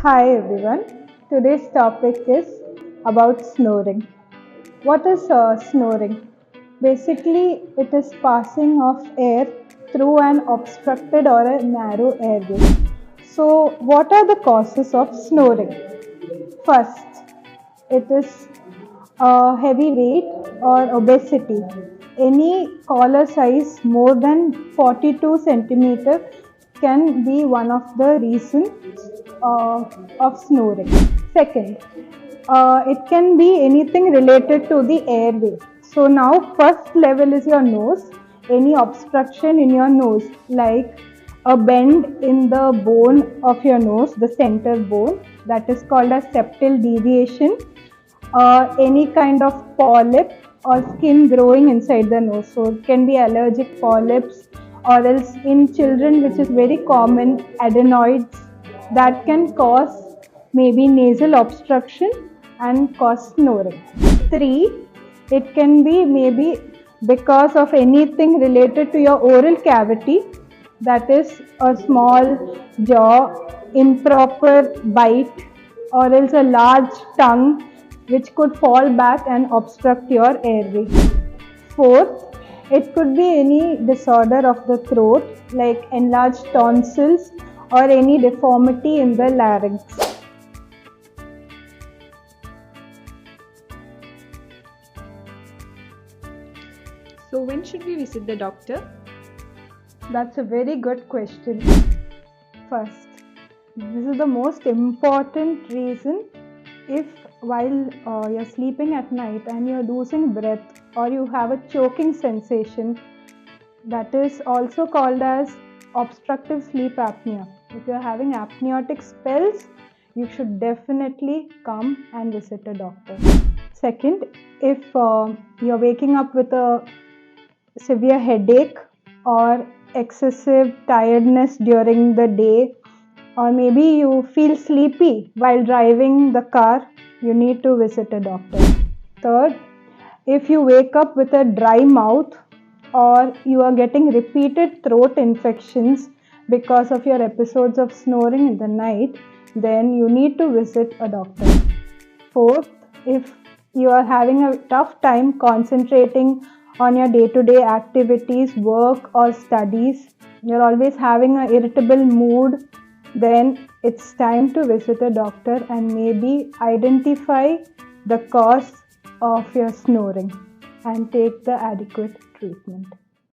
Hi everyone. Today's topic is about snoring. What is snoring? Basically, it is passing of air through an obstructed or a narrow airway. So, what are the causes of snoring? First, it is heavy weight or obesity. Any collar size more than 42 centimeter can be one of the reasons of snoring. Second, it can be anything related to the airway. So now first level is your nose. Any obstruction in your nose, like a bend in the bone of your nose, the center bone, that is called a septal deviation. Any kind of polyp or skin growing inside the nose. So it can be allergic polyps, or else in children, which is very common, adenoids that can cause maybe nasal obstruction and cause snoring. 3, it can be maybe because of anything related to your oral cavity, that is a small jaw, improper bite, or else a large tongue which could fall back and obstruct your airway. Fourth, it could be any disorder of the throat like enlarged tonsils or any deformity in the larynx. So when should we visit the doctor? That's a very good question. First, this is the most important reason. If while you're sleeping at night and you're losing breath or you have a choking sensation, that is also called as obstructive sleep apnea. If you're having apneotic spells, you should definitely come and visit a doctor. Second, if you're waking up with a severe headache or excessive tiredness during the day, or maybe you feel sleepy while driving the car, you need to visit a doctor. Third, if you wake up with a dry mouth or you are getting repeated throat infections because of your episodes of snoring in the night, then you need to visit a doctor. Fourth, if you are having a tough time concentrating on your day-to-day activities, work or studies, you're always having an irritable mood, then it's time to visit a doctor and maybe identify the cause of your snoring and take the adequate treatment.